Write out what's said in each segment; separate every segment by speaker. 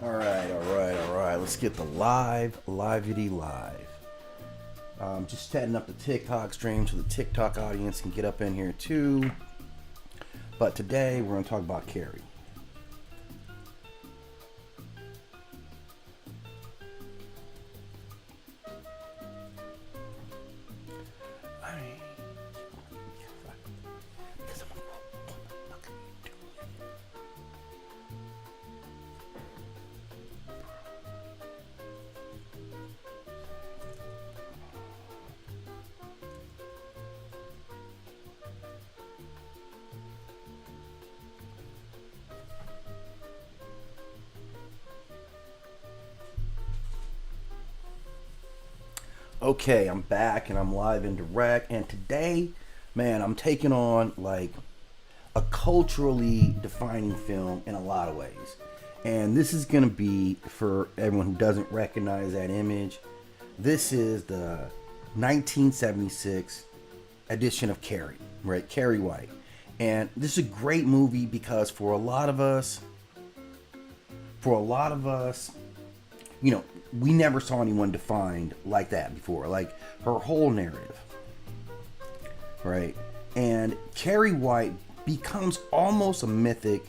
Speaker 1: All right. Let's get the livety live. Just setting up the TikTok stream so the TikTok audience can get up in here too. But today we're going to talk about Carrie. Okay, I'm back and I'm live and direct. And today, man, I'm taking on like a culturally defining film in a lot of ways. And this is going to be, for everyone who doesn't recognize that image, this is the 1976 edition of Carrie, right? Carrie White. And this is a great movie because for a lot of us, you know, we never saw anyone defined like that before. Like her whole narrative, right? And Carrie White becomes almost a mythic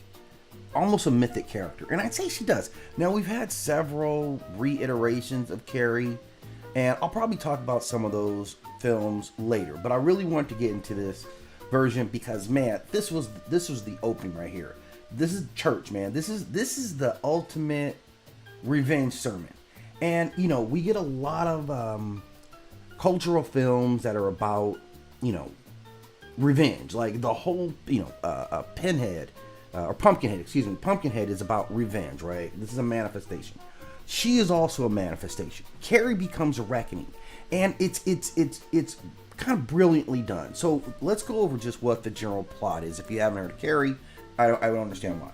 Speaker 1: character. And I'd say she does. Now, we've had several reiterations of Carrie, and I'll probably talk about some of those films later. But I really want to get into this version because, man, this was the opening right here. This is church, man. This is the ultimate revenge sermon. And, you know, we get a lot of cultural films that are about, you know, revenge. Like the whole, you know, Pinhead, or Pumpkinhead, excuse me. Pumpkinhead is about revenge, right? This is a manifestation. She is also a manifestation. Carrie becomes a reckoning. And it's kind of brilliantly done. So let's go over just what the general plot is. If you haven't heard of Carrie, I don't understand why.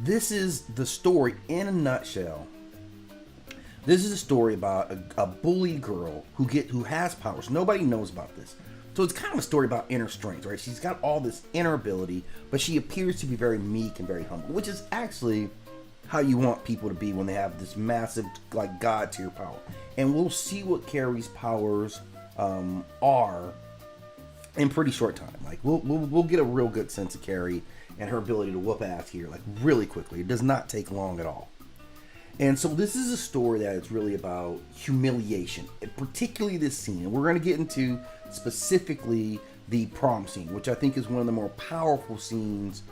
Speaker 1: This is the story in a nutshell. This is a story about a bullied girl who has powers. Nobody knows about this. So it's kind of a story about inner strength, right? She's got all this inner ability, but she appears to be very meek and very humble, which is actually how you want people to be when they have this massive, like, God tier power. And we'll see what Carrie's powers are in pretty short time. Like we'll get a real good sense of Carrie and her ability to whoop ass here, like, really quickly. It does not take long at all. And so this is a story that is really about humiliation, and particularly this scene. And we're going to get into specifically the prom scene, which I think is one of the more powerful scenes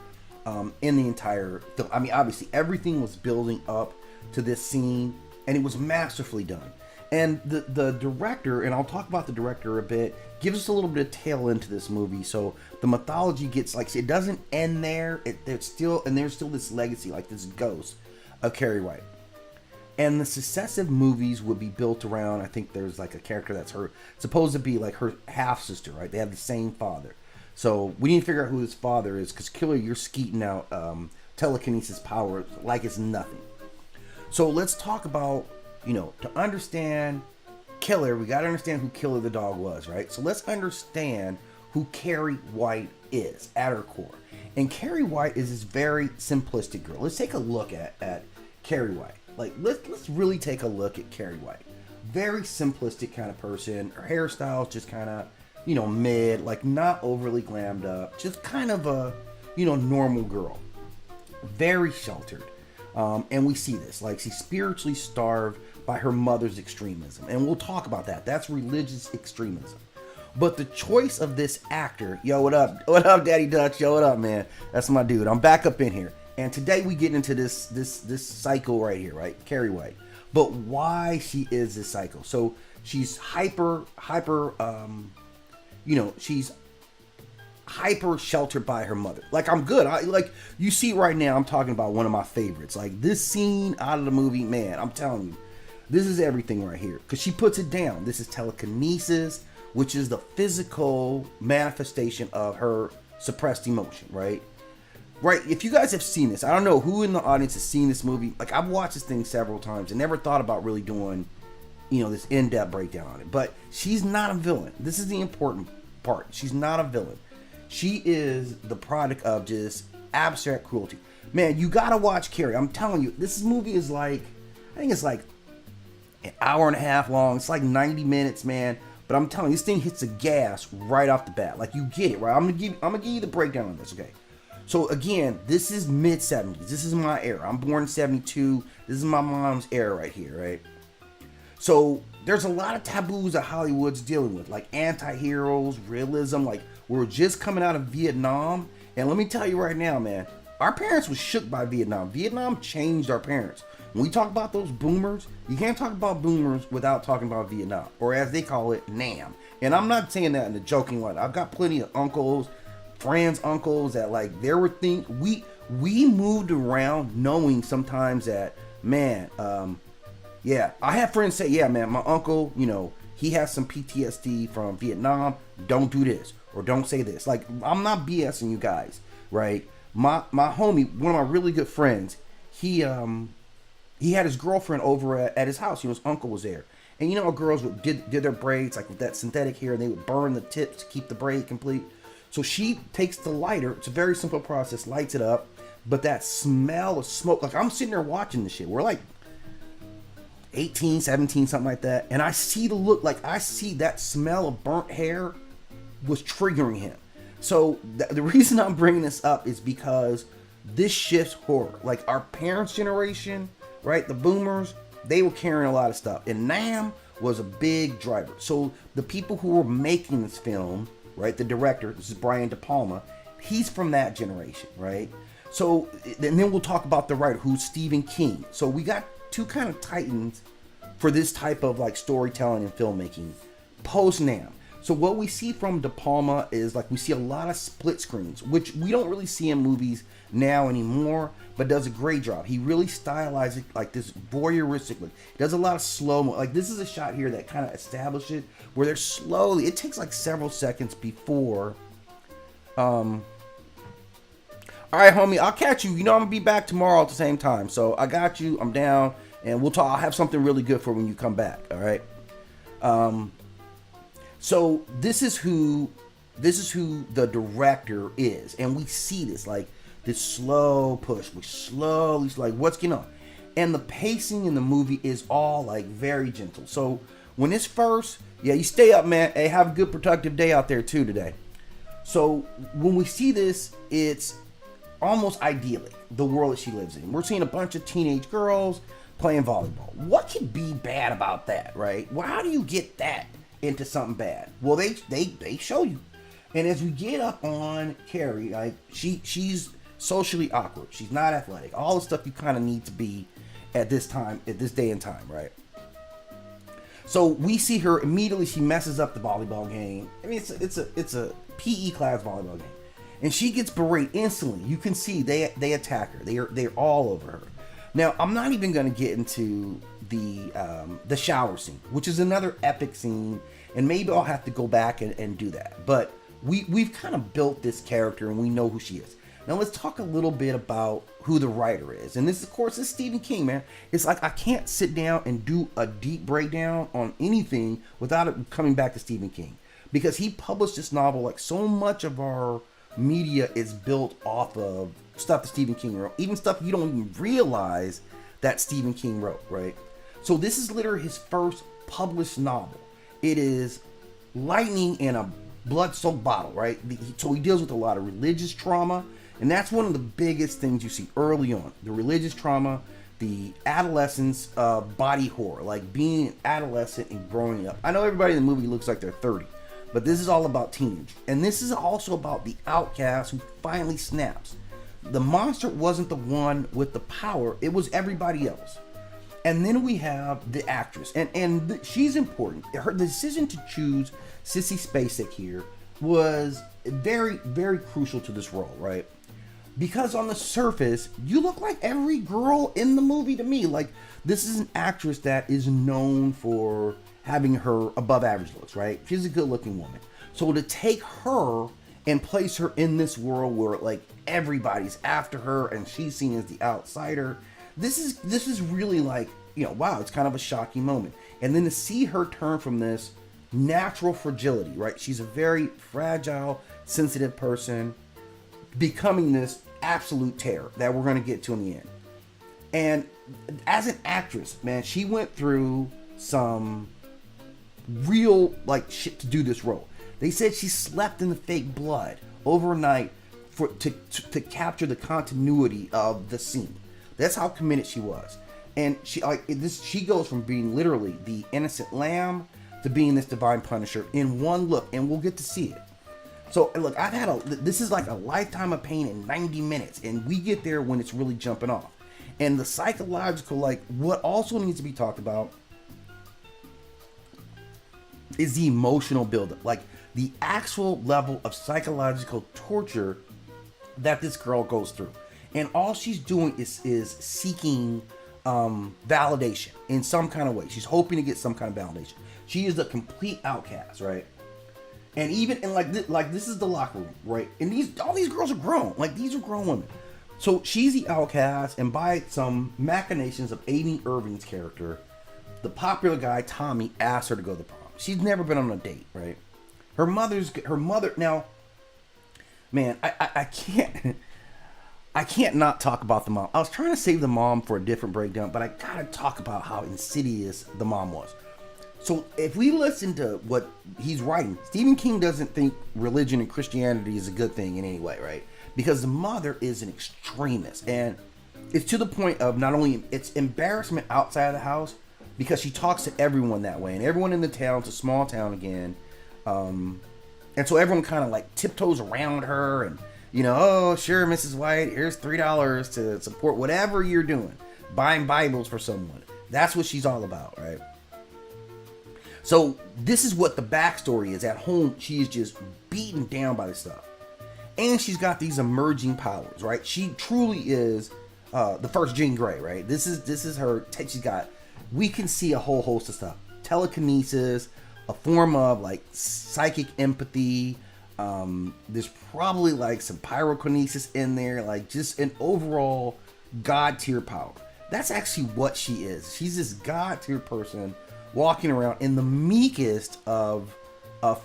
Speaker 1: in the entire film. I mean, obviously, everything was building up to this scene, and it was masterfully done. And the director, and I'll talk about the director a bit, gives us a little bit of tail into this movie. So the mythology gets, like, it doesn't end there. There's still this legacy, like this ghost of Carrie White. And the successive movies would be built around, I think there's like a character that's supposed to be like her half sister, right? They have the same father. So we need to figure out who his father is, because clearly you're skeeting out telekinesis power like it's nothing. So let's talk about, you know, to understand Killer, we got to understand who Killer the dog was, right? So let's understand who Carrie White is at her core. And Carrie White is this very simplistic girl. Let's take a look at Carrie White. Like, let's really take a look at Carrie White. Very simplistic kind of person. Her hairstyle is just kind of, you know, mid, like not overly glammed up. Just kind of a, you know, normal girl. Very sheltered. And we see this. Like, she's spiritually starved by her mother's extremism. And we'll talk about that. That's religious extremism. But the choice of this actor, yo, what up? What up, Daddy Dutch? Yo, what up, man? That's my dude. I'm back up in here. And today we get into this cycle right here, right? Carrie White. But why she is this cycle. So she's hyper, you know, she's hyper sheltered by her mother. Like, I'm good. Like, you see right now, I'm talking about one of my favorites. Like, this scene out of the movie, man, I'm telling you, this is everything right here. Because she puts it down. This is telekinesis, which is the physical manifestation of her suppressed emotion, right? Right, if you guys have seen this, I don't know who in the audience has seen this movie. Like, I've watched this thing several times and never thought about really doing, you know, this in-depth breakdown on it. But she's not a villain. This is the important part. She's not a villain. She is the product of just abstract cruelty. Man, you gotta watch Carrie. I'm telling you, this movie is like, I think it's like an hour and a half long. It's like 90 minutes, man. But I'm telling you, this thing hits the gas right off the bat. Like, you get it, right? I'm gonna give you the breakdown on this, okay? So again, this is mid 70s. This is my era. I'm born in 72. This is my mom's era right here, right? So there's a lot of taboos that Hollywood's dealing with, like anti-heroes, realism. Like, we're just coming out of Vietnam. And let me tell you right now, man, our parents was shook by Vietnam. Vietnam changed our parents. When we talk about those boomers, you can't talk about boomers without talking about Vietnam, or as they call it, Nam. And I'm not saying that in a joking way. I've got plenty of uncles, friends, uncles that like there were things we moved around knowing sometimes that, man, yeah, I have friends say, yeah, man, my uncle, you know, he has some PTSD from Vietnam. Don't do this or don't say this. Like, I'm not BSing you guys, right? My homie, one of my really good friends, he had his girlfriend over at his house. You know, his uncle was there. And you know how girls did their braids, like with that synthetic hair, and they would burn the tips to keep the braid complete. So she takes the lighter. It's a very simple process, lights it up. But that smell of smoke, like I'm sitting there watching this shit. We're like 18, 17, something like that. And I see the look, like I see that smell of burnt hair was triggering him. So the reason I'm bringing this up is because this shifts horror. Like our parents' generation, right? The boomers, they were carrying a lot of stuff. And Nam was a big driver. So the people who were making this film, right? The director, this is Brian De Palma, he's from that generation, right? So, and then we'll talk about the writer, who's Stephen King. So we got two kind of titans for this type of like storytelling and filmmaking post Nam. So what we see from De Palma is like we see a lot of split screens, which we don't really see in movies now anymore, but does a great job. He really stylizes it like this voyeuristically. He does a lot of slow-mo. Like this is a shot here that kind of establishes where they're slowly, it takes like several seconds before. All right, homie, I'll catch you. You know I'm gonna be back tomorrow at the same time. So I got you. I'm down, and we'll talk. I'll have something really good for when you come back. All right. So this is who the director is, and we see this like this slow push. We slowly like what's going on, and the pacing in the movie is all like very gentle. So when it's first, yeah, you stay up, man. Hey, have a good productive day out there too today. So when we see this, it's almost idyllic, the world that she lives in. We're seeing a bunch of teenage girls playing volleyball. What could be bad about that, right? Well, how do you get that into something bad? Well, they show you. And as we get up on Carrie, like she's socially awkward. She's not athletic. All the stuff you kind of need to be at this time, at this day and time, right? So we see her immediately. She messes up the volleyball game. I mean, it's a PE class volleyball game. And she gets berated instantly. You can see they attack her. They're all over her. Now, I'm not even going to get into the shower scene, which is another epic scene, and maybe I'll have to go back and do that. But we've kind of built this character, and we know who she is. Now, let's talk a little bit about who the writer is. And this, of course, is Stephen King, man. It's like I can't sit down and do a deep breakdown on anything without it coming back to Stephen King. Because he published this novel, like so much of our media is built off of stuff that Stephen King wrote, even stuff you don't even realize that Stephen King wrote, right? So this is literally his first published novel. It is lightning in a blood-soaked bottle, right? So he deals with a lot of religious trauma, and that's one of the biggest things you see early on. The religious trauma, the adolescence of body horror, like being an adolescent and growing up. I know everybody in the movie looks like they're 30, but this is all about teenage. And this is also about the outcast who finally snaps. The monster wasn't the one with the power, it was everybody else. And then we have the actress, and she's important. Her decision to choose Sissy Spacek here was very, very crucial to this role, right? Because on the surface, you look like every girl in the movie to me. Like, this is an actress that is known for having her above average looks, right? She's a good looking woman. So to take her and place her in this world where like everybody's after her and she's seen as the outsider, this is really like, you know, wow, it's kind of a shocking moment. And then to see her turn from this natural fragility, right? She's a very fragile, sensitive person, becoming this absolute terror that we're going to get to in the end. And as an actress, man, she went through some real like shit to do this role. They said she slept in the fake blood overnight to capture the continuity of the scene. That's how committed she was. And she goes from being literally the innocent lamb to being this divine punisher in one look, and we'll get to see it. So look, this is like a lifetime of pain in 90 minutes, and we get there when it's really jumping off. And the psychological, like, what also needs to be talked about is the emotional buildup, like the actual level of psychological torture that this girl goes through. And all she's doing is seeking validation in some kind of way. She's hoping to get some kind of validation. She is a complete outcast, right? And this is the locker room, right? And all these girls are grown. Like, these are grown women. So she's the outcast, and by some machinations of Amy Irving's character, the popular guy Tommy asked her to go to the prom. She's never been on a date, right? Her mother. Now, man, I can't not talk about the mom. I was trying to save the mom for a different breakdown, but I gotta talk about how insidious the mom was. So if we listen to what he's writing, Stephen King doesn't think religion and Christianity is a good thing in any way, right? Because the mother is an extremist, and it's to the point of not only it's embarrassment outside of the house, because she talks to everyone that way, and everyone in the town, it's a small town again, and so everyone kind of like tiptoes around her, and oh sure, Mrs. White, here's $3 to support whatever you're doing, buying Bibles for someone. That's what she's all about, right? So this is what the backstory is. At home, she is just beaten down by this stuff. And she's got these emerging powers, right? She truly is the first Jean Grey, right? This is her. She's got. We can see a whole host of stuff: telekinesis, a form of like psychic empathy. There's probably like some pyrokinesis in there, like just an overall god tier power. That's actually what she is. She's this god tier person walking around in the meekest of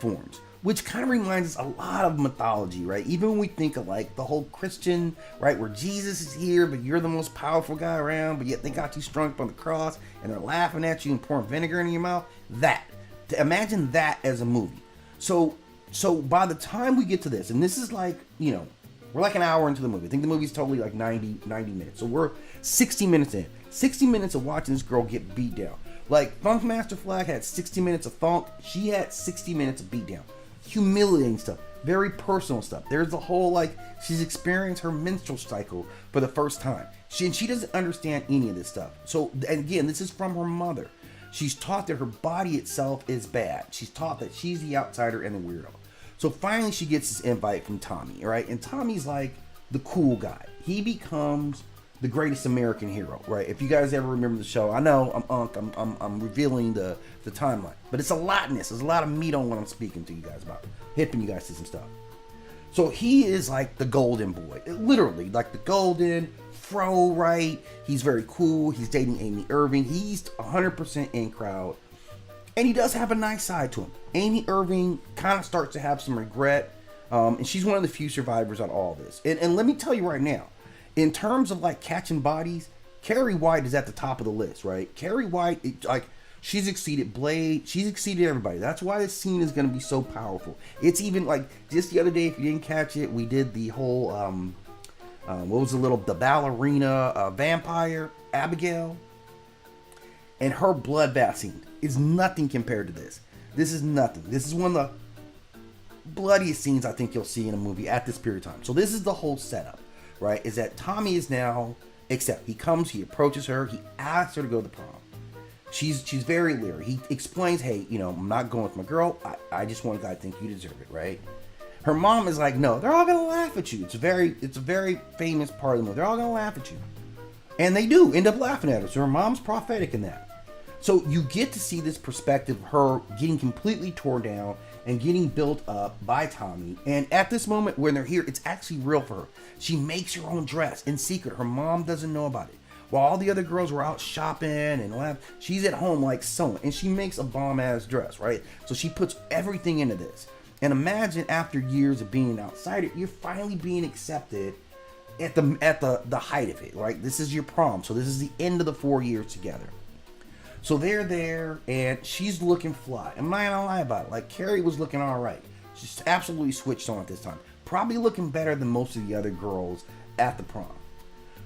Speaker 1: forms. Which kind of reminds us a lot of mythology, right? Even when we think of like the whole Christian, right, where Jesus is here, but you're the most powerful guy around, but yet they got you strung up on the cross and they're laughing at you and pouring vinegar in your mouth. Imagine that as a movie. So by the time we get to this, and this is like, we're like an hour into the movie. I think the movie's totally like 90 minutes. So we're 60 minutes in. 60 minutes of watching this girl get beat down. Like Funkmaster Flag had 60 minutes of funk. She had 60 minutes of beat down. Humiliating stuff, very personal stuff. There's the whole like she's experienced her menstrual cycle for the first time. She doesn't understand any of this stuff. So, and again, this is from her mother. She's taught that her body itself is bad. She's taught that she's the outsider and the weirdo. So finally, she gets this invite from Tommy, right? And Tommy's like the cool guy. He becomes the greatest American hero, right? If you guys ever remember the show, I know I'm revealing the timeline, but it's a lot in this. There's a lot of meat on what I'm speaking to you guys about, hipping you guys to some stuff. So he is like the golden boy, literally like the golden fro, right? He's very cool. He's dating Amy Irving. He's 100% in crowd, and he does have a nice side to him. Amy Irving kind of starts to have some regret, and she's one of the few survivors on all this. And let me tell you right now, in terms of like catching bodies, Carrie White is at the top of the list, right? Carrie White, she's exceeded Blade, she's exceeded everybody. That's why this scene is going to be so powerful. It's even like just the other day, if you didn't catch it, we did the whole the ballerina vampire Abigail, and her bloodbath scene is nothing compared to this. This is nothing. This is one of the bloodiest scenes I think you'll see in a movie at this period of time. So this is the whole setup. Right, is that Tommy is now, he comes, he approaches her, he asks her to go to the prom. She's very leery. He explains, hey, I'm not going with my girl. I just want a guy to think you deserve it, right? Her mom is like, no, they're all gonna laugh at you. It's a very famous part of the movie. They're all gonna laugh at you, and they do end up laughing at her. So her mom's prophetic in that. So you get to see this perspective of her getting completely torn down and getting built up by Tommy. And at this moment when they're here, it's actually real for her. She makes her own dress in secret. Her mom doesn't know about it. While all the other girls were out shopping and laughing, she's at home like sewing, and she makes a bomb-ass dress, right? So she puts everything into this. And imagine after years of being an outsider, you're finally being accepted at the height of it, right? This is your prom, so this is the end of the 4 years together. So they're there, and she's looking fly. I'm not gonna lie about it. Like, Carrie was looking all right. She's absolutely switched on at this time. Probably looking better than most of the other girls at the prom.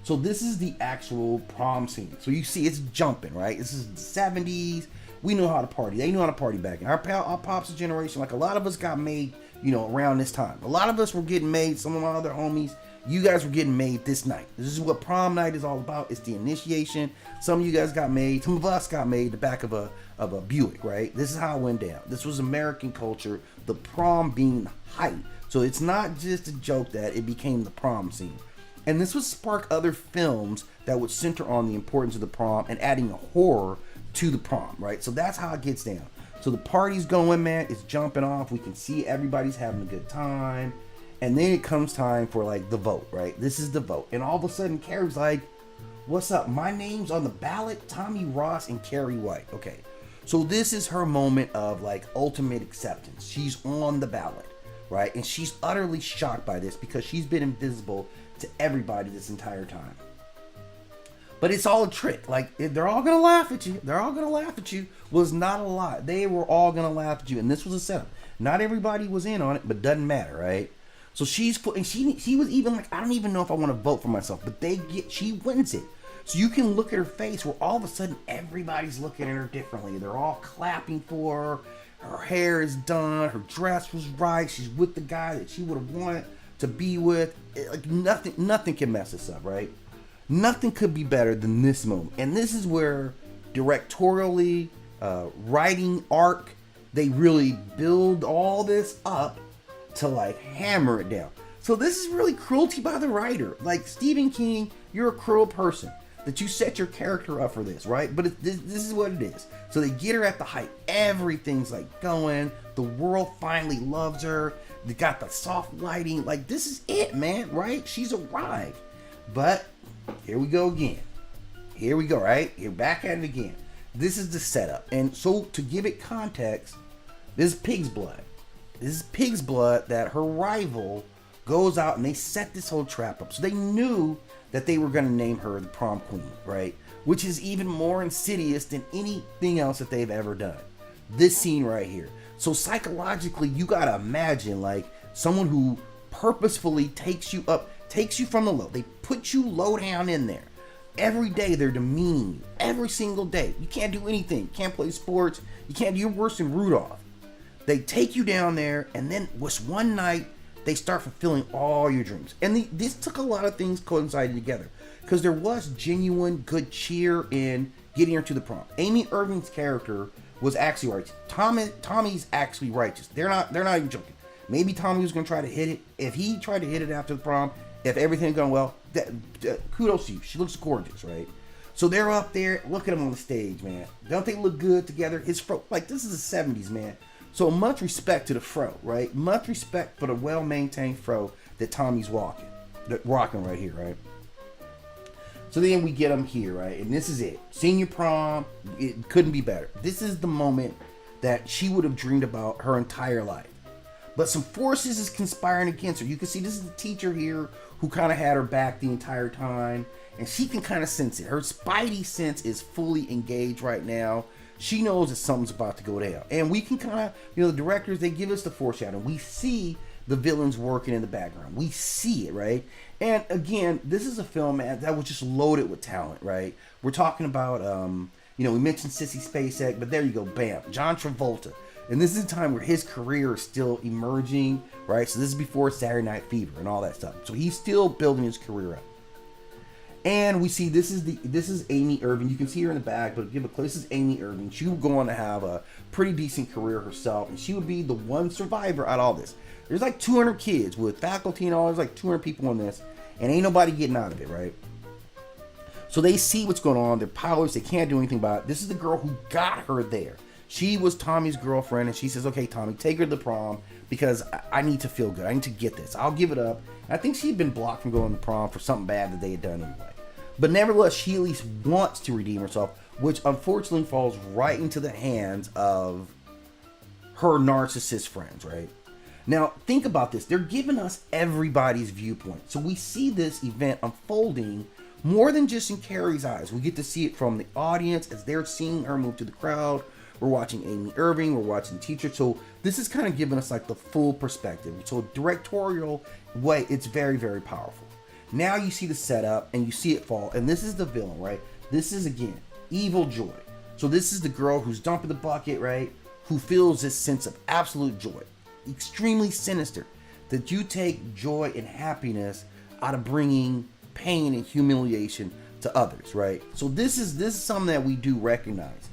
Speaker 1: So this is the actual prom scene. So you see it's jumping, right? This is the 70s. We know how to party. They knew how to party back in our pops' generation. Like, a lot of us got made, around this time. A lot of us were getting made. Some of my other homies, you guys were getting made this night. This is what prom night is all about. It's the initiation. Some of you guys got made. Some of us got made the back of a Buick, right? This is how it went down. This was American culture. The prom being the height. So it's not just a joke that it became the prom scene. And this would spark other films that would center on the importance of the prom and adding a horror to the prom, right? So that's how it gets down. So the party's going, man. It's jumping off. We can see everybody's having a good time. And then it comes time for, like, the vote, right? This is the vote. And all of a sudden, Carrie's like, what's up? My name's on the ballot. Tommy Ross and Carrie White. Okay. So this is her moment of, like, ultimate acceptance. She's on the ballot, right? And she's utterly shocked by this because she's been invisible to everybody this entire time. But it's all a trick. Like, they're all gonna laugh at you. They're all gonna laugh at you. Was not a lie. They were all gonna laugh at you, and this was a setup. Not everybody was in on it, but doesn't matter, right? So she's putting. She was even like, I don't even know if I want to vote for myself, but she wins it. So you can look at her face, where all of a sudden everybody's looking at her differently. They're all clapping for her. Her hair is done. Her dress was right. She's with the guy that she would have wanted to be with. Like, nothing can mess this up, right? Nothing could be better than this moment. And this is where directorially, writing arc, they really build all this up to, like, hammer it down. So this is really cruelty by the writer. Like, Stephen King, you're a cruel person that you set your character up for this, right? But this is what it is. So they get her at the height. Everything's, like, going. The world finally loves her. They got the soft lighting. Like, this is it, man, right? She's arrived. But here we go again. Here we go, right? You're back at it again. This is the setup. And so to give it context, this is pig's blood. This is pig's blood that her rival goes out and they set this whole trap up. So they knew that they were going to name her the prom queen, right? Which is even more insidious than anything else that they've ever done. This scene right here. So psychologically, you got to imagine, like, someone who purposefully takes you up, takes you from the low. They put you low down in there. Every day they're demeaning you. Every single day. You can't do anything. You can't play sports. You're worse than Rudolph. They take you down there, and then one night they start fulfilling all your dreams. And this took a lot of things coinciding together, because there was genuine good cheer in getting her to the prom. Amy Irving's character was actually righteous. Tommy's actually righteous. They're not even joking. Maybe Tommy was gonna try to hit it. If he tried to hit it after the prom, if everything had gone well, kudos to you. She looks gorgeous, right? So they're up there. Look at them on the stage, man. Don't they look good together? His fro, like, this is the 70s, man. So much respect to the fro, right? Much respect for the well-maintained fro that Tommy's rocking right here, right? So then we get them here, right? And this is it. Senior prom, it couldn't be better. This is the moment that she would have dreamed about her entire life. But some forces is conspiring against her. You can see this is the teacher here who kind of had her back the entire time. And she can kind of sense it. Her spidey sense is fully engaged right now. She knows that something's about to go down. And we can kind of, the directors, they give us the foreshadowing. We see the villains working in the background. We see it, right? And again, this is a film, man, that was just loaded with talent, right? We're talking about, we mentioned Sissy Spacek, but there you go, bam, John Travolta. And this is a time where his career is still emerging, right? So this is before Saturday Night Fever and all that stuff. So he's still building his career up. And we see this is Amy Irving. You can see her in the back, but give a close. This is Amy Irving. She would go on to have a pretty decent career herself, and she would be the one survivor out of all this. There's like 200 kids with faculty and all. There's like 200 people in this, and ain't nobody getting out of it, right? So they see what's going on. They're powerless. They can't do anything about it. This is the girl who got her there. She was Tommy's girlfriend, and she says, okay, Tommy, take her to the prom because I need to feel good. I need to get this. I'll give it up. And I think she'd been blocked from going to prom for something bad that they had done anyway. But nevertheless, she at least wants to redeem herself, which unfortunately falls right into the hands of her narcissist friends, right? Now, think about this. They're giving us everybody's viewpoint. So we see this event unfolding more than just in Carrie's eyes. We get to see it from the audience as they're seeing her move to the crowd. We're watching Amy Irving. We're watching the teacher. So this is kind of giving us like the full perspective. So directorial way, it's very, very powerful. Now you see the setup and you see it fall. And this is the villain, right? This is, again, Evil Joy. So this is the girl who's dumping the bucket, right? Who feels this sense of absolute joy. Extremely sinister, that you take joy and happiness out of bringing pain and humiliation to others, right? So this is something that we do recognize.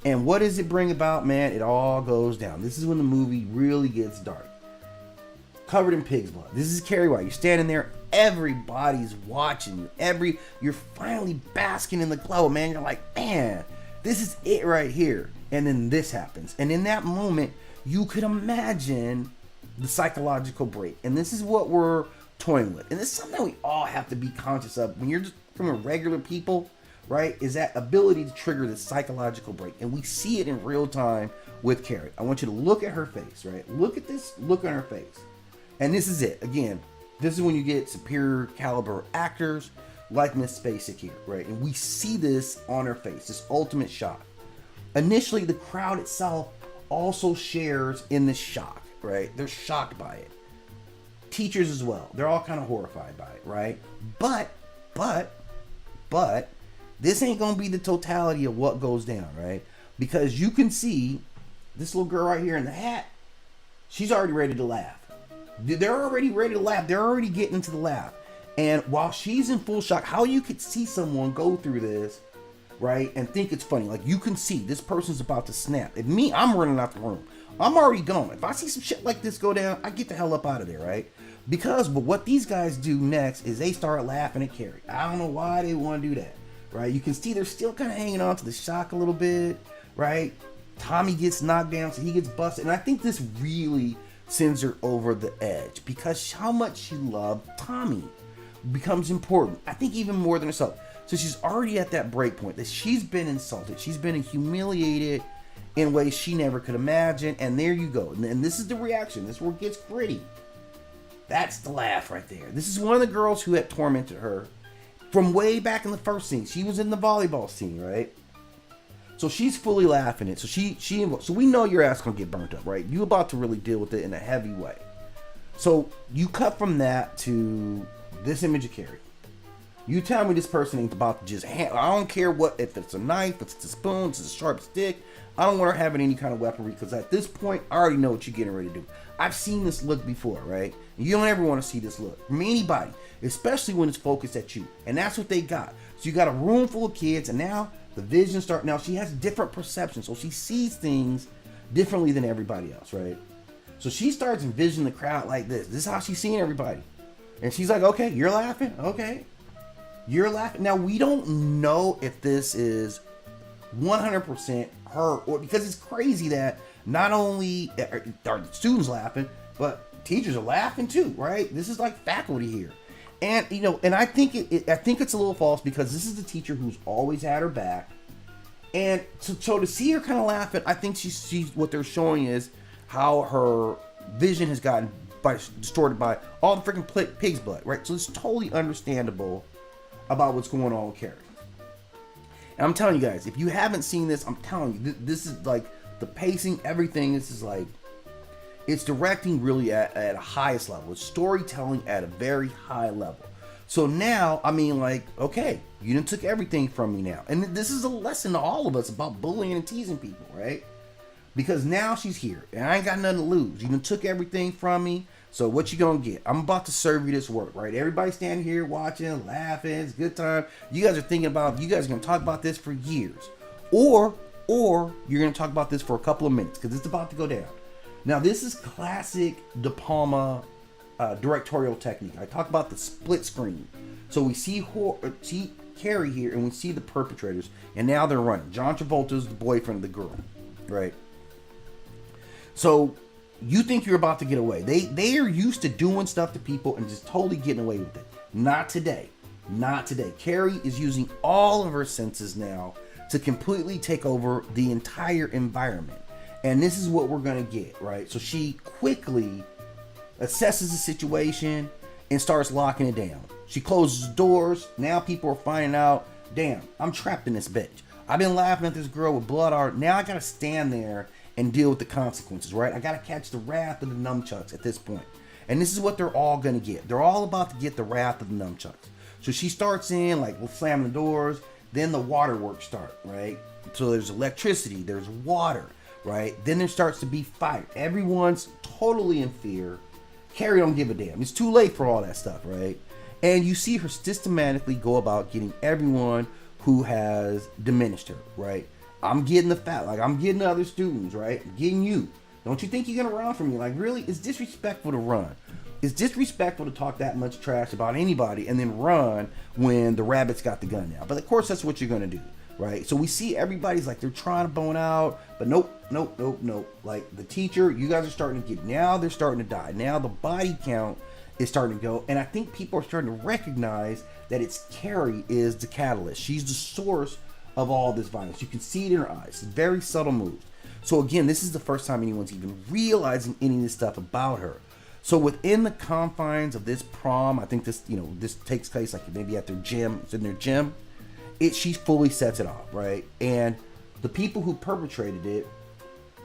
Speaker 1: And what does it bring about, man? It all goes down. This is when the movie really gets dark. Covered in pig's blood. This is Carrie White. You're standing there, everybody's watching you. You're finally basking in the glow, man. You're like, man, this is it right here. And then this happens. And in that moment, you could imagine the psychological break. And this is what we're toying with. And this is something that we all have to be conscious of when you're just from a regular people, right? Is that ability to trigger this psychological break. And we see it in real time with Carrie. I want you to look at her face, right? Look at this look on her face. And this is it. Again, this is when you get superior caliber actors like Miss Spacek here, right? And we see this on her face, this ultimate shock. Initially, the crowd itself also shares in this shock, right? They're shocked by it. Teachers as well. They're all kind of horrified by it, right? But, this ain't going to be the totality of what goes down, right? Because you can see this little girl right here in the hat, she's already ready to laugh. They're already ready to laugh. They're already getting into the laugh. And while she's in full shock, how you could see someone go through this, right, and think it's funny. Like, you can see this person's about to snap. If me, I'm running out the room. I'm already gone. If I see some shit like this go down, I get the hell up out of there, right? But what these guys do next is they start laughing at Carrie. I don't know why they want to do that, right? You can see they're still kind of hanging on to the shock a little bit, right? Tommy gets knocked down, so he gets busted. And I think this really sends her over the edge because how much she loved Tommy becomes important. I think even more than herself. So she's already at that break point that she's been insulted. She's been humiliated in ways she never could imagine. And there you go. And this is the reaction. This is where it gets gritty. That's the laugh right there. This is one of the girls who had tormented her from way back in the first scene. She was in the volleyball scene, right? So she's fully laughing it. So we know your ass gonna get burnt up, right? You about to really deal with it in a heavy way. So you cut from that to this image of Carrie. You tell me this person ain't about to just I don't care if it's a knife, if it's a spoon, if it's a sharp stick. I don't want her having any kind of weaponry because at this point, I already know what you're getting ready to do. I've seen this look before, right? You don't ever want to see this look from anybody, especially when it's focused at you. And that's what they got. So you got a room full of kids, and now the vision starts. Now she has different perceptions, so she sees things differently than everybody else, right? So she starts envisioning the crowd like this. This is how she's seeing everybody. And she's like, okay, you're laughing? Okay. You're laughing. Now, we don't know if this is 100% her, or because it's crazy that not only are the students laughing, but teachers are laughing too, right? This is like faculty here. And, and I think I think it's a little false because this is the teacher who's always had her back. And so to see her kind of laughing, I think she's what they're showing is how her vision has gotten distorted by all the freaking pig's blood, right? So it's totally understandable about what's going on with Carrie. And I'm telling you guys, if you haven't seen this, I'm telling you, this is like the pacing, everything. This is like, it's directing really at a highest level. It's storytelling at a very high level. So now, I mean, like, okay, you done took everything from me now. And this is a lesson to all of us about bullying and teasing people, right? Because now she's here, and I ain't got nothing to lose. You done took everything from me, so what you gonna get? I'm about to serve you this work, right? Everybody standing here watching, laughing, it's a good time. You guys are thinking about, you guys are gonna talk about this for years. Or you're gonna talk about this for a couple of minutes, because it's about to go down. Now, this is classic De Palma directorial technique. I talk about the split screen. So we see Carrie here, and we see the perpetrators, and now they're running. John Travolta's the boyfriend of the girl, right? So you think you're about to get away. They are used to doing stuff to people and just totally getting away with it. Not today. Not today. Carrie is using all of her senses now to completely take over the entire environment. And this is what we're going to get, right? So she quickly assesses the situation, and starts locking it down. She closes doors. Now people are finding out, damn, I'm trapped in this bitch. I've been laughing at this girl with blood art. Now I gotta stand there and deal with the consequences, right? I gotta catch the wrath of the nunchucks at this point. And this is what they're all gonna get. They're all about to get the wrath of the nunchucks. So she starts in, like, slamming the doors. Then the waterworks start, right? So there's electricity, there's water, right? Then there starts to be fire. Everyone's totally in fear. Carrie don't give a damn. It's too late for all that stuff, right? And you see her systematically go about getting everyone who has diminished her, right? I'm getting the fat, like I'm getting the other students, right? I'm getting you. Don't you think you're gonna run from me? Like, really? It's disrespectful to run. It's disrespectful to talk that much trash about anybody and then run when the rabbit's got the gun now. But of course, that's what you're gonna do, right? So we see everybody's like they're trying to bone out, but nope. Like the teacher, you guys are starting to get, now they're starting to die. Now the body count is starting to go, and I think people are starting to recognize that it's Carrie is the catalyst. She's the source of all this violence. You can see it in her eyes. It's very subtle moves. So again, this is the first time anyone's even realizing any of this stuff about her. So within the confines of this prom, I think this, this takes place like maybe at their gym. It's in their gym. She fully sets it off, right? And the people who perpetrated it,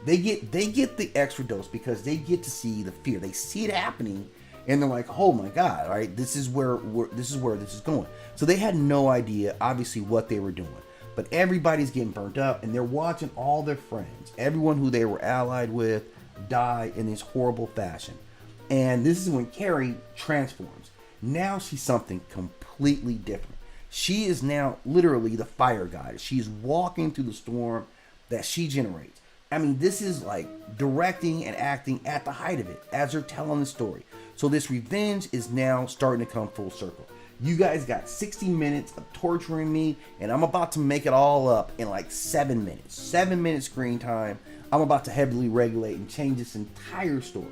Speaker 1: they get the extra dose because they get to see the fear. They see it happening, and they're like, "Oh my God!" Right? This is where this is going. So they had no idea, obviously, what they were doing. But everybody's getting burnt up, and they're watching all their friends, everyone who they were allied with, die in this horrible fashion. And this is when Carrie transforms. Now she's something completely different. She is now literally the fire goddess. She is walking through the storm that she generates. I mean, this is like directing and acting at the height of it as they're telling the story. So this revenge is now starting to come full circle. You guys got 60 minutes of torturing me, and I'm about to make it all up in like 7 minutes. 7 minutes screen time. I'm about to heavily regulate and change this entire story.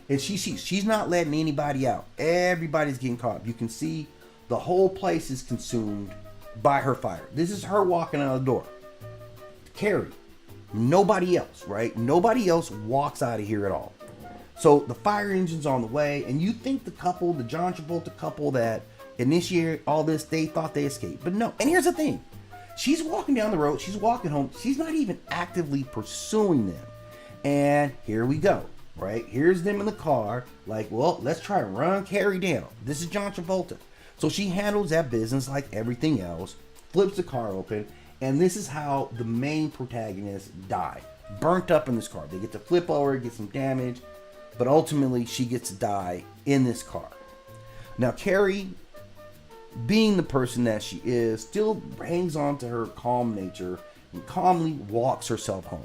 Speaker 1: And she's not letting anybody out. Everybody's getting caught up. You can see the whole place is consumed by her fire. This is her walking out the door. Carrie. Nobody else, right? Nobody else walks out of here at all. So the fire engine's on the way, and you think the couple, the John Travolta couple that initiated all this, they thought they escaped. But no. And here's the thing. She's walking down the road. She's walking home. She's not even actively pursuing them. And here we go, right? Here's them in the car. Like, well, let's try to run Carrie down. This is John Travolta. So she handles that business like everything else, flips the car open, and this is how the main protagonists die. Burnt up in this car. They get to flip over, get some damage, but ultimately she gets to die in this car. Now Carrie, being the person that she is, still hangs on to her calm nature and calmly walks herself home.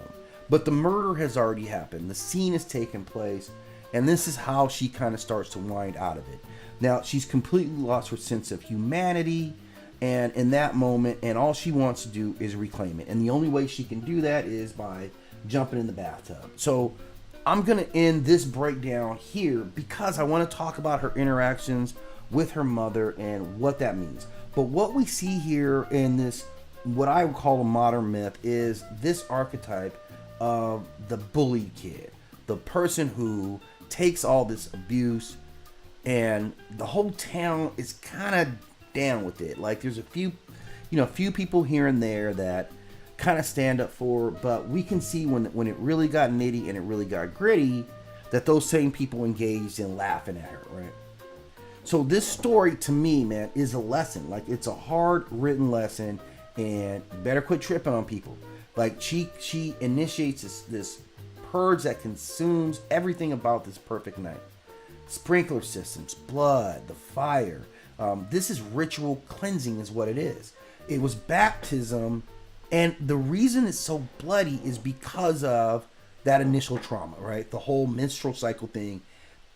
Speaker 1: But the murder has already happened. The scene has taken place, and this is how she kind of starts to wind out of it. Now, she's completely lost her sense of humanity, and in that moment, and all she wants to do is reclaim it. And the only way she can do that is by jumping in the bathtub. So I'm going to end this breakdown here because I want to talk about her interactions with her mother and what that means. But what we see here in this, what I would call a modern myth, is this archetype of the bullied kid, the person who takes all this abuse, and the whole town is kind of down with it. Like there's a few people here and there that kind of stand up for, but we can see when it really got nitty and it really got gritty, that those same people engaged in laughing at her, right? So this story to me, man, is a lesson. Like it's a hard written lesson, and you better quit tripping on people. Like she initiates this purge that consumes everything about this perfect night. Sprinkler systems, blood, the fire. This is ritual cleansing is what it is. It was baptism, and the reason it's so bloody is because of that initial trauma, right? The whole menstrual cycle thing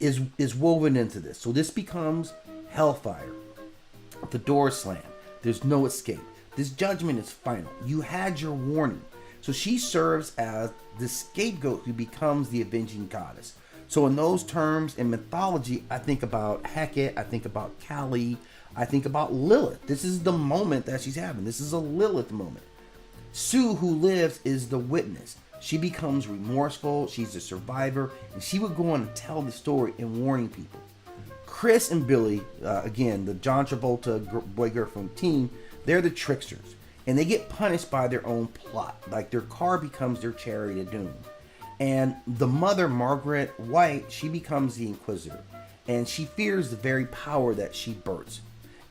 Speaker 1: is woven into this. So this becomes hellfire. The door slammed. There's no escape. This judgment is final. You had your warning. So she serves as the scapegoat who becomes the avenging goddess. So in those terms, in mythology, I think about Hecate, I think about Kali, I think about Lilith. This is the moment that she's having. This is a Lilith moment. Sue, who lives, is the witness. she becomes remorseful. She's a survivor, and she would go on to tell the story and warning people. Chris and Billy, again, the John Travolta boy-girlfriend team, they're the tricksters. And they get punished by their own plot. Like, their car becomes their chariot of doom. And the mother, Margaret White, she becomes the Inquisitor. And she fears the very power that she births.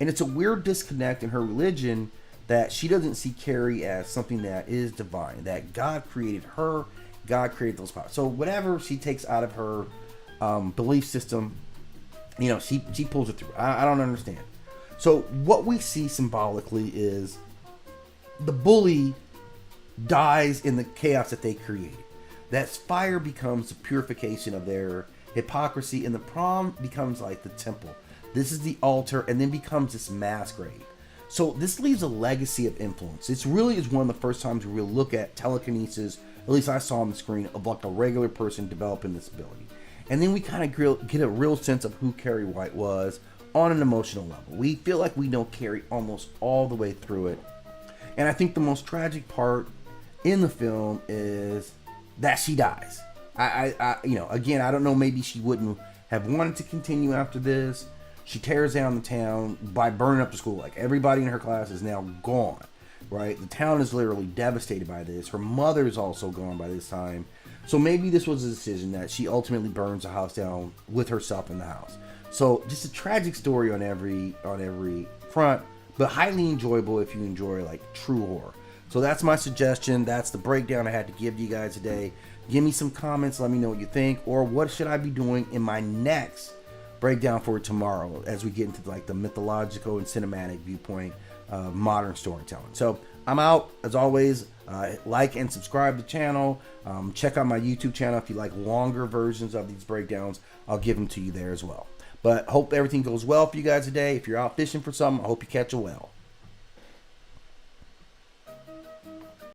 Speaker 1: And it's a weird disconnect in her religion that she doesn't see Carrie as something that is divine. That God created her, God created those powers. So whatever she takes out of her belief system, you know, she pulls it through. I don't understand. So what we see symbolically is the bully dies in the chaos that they created. That fire becomes the purification of their hypocrisy, and the prom becomes like the temple. This is the altar, and then becomes this mass grave. So this leaves a legacy of influence. This really is one of the first times we really look at telekinesis, at least I saw on the screen, of like a regular person developing this ability. And then we kind of get a real sense of who Carrie White was on an emotional level. We feel like we know Carrie almost all the way through it. And I think the most tragic part in the film is that she dies. You know, again, I don't know, maybe she wouldn't have wanted to continue after this. She tears down the town by burning up the school. Like, everybody in her class is now gone, right? The town is literally devastated by this. Her mother's also gone by this time. So maybe this was a decision that she ultimately burns the house down with herself in the house. So just a tragic story on every front, but highly enjoyable if you enjoy like true horror. So that's my suggestion. That's the breakdown I had to give you guys today. Give me some comments. Let me know what you think, or what should I be doing in my next breakdown for tomorrow as we get into like the mythological and cinematic viewpoint of modern storytelling. So I'm out. As always, like and subscribe to the channel. Check out my YouTube channel if you like longer versions of these breakdowns. I'll give them to you there as well. But hope everything goes well for you guys today. If you're out fishing for something, I hope you catch a whale.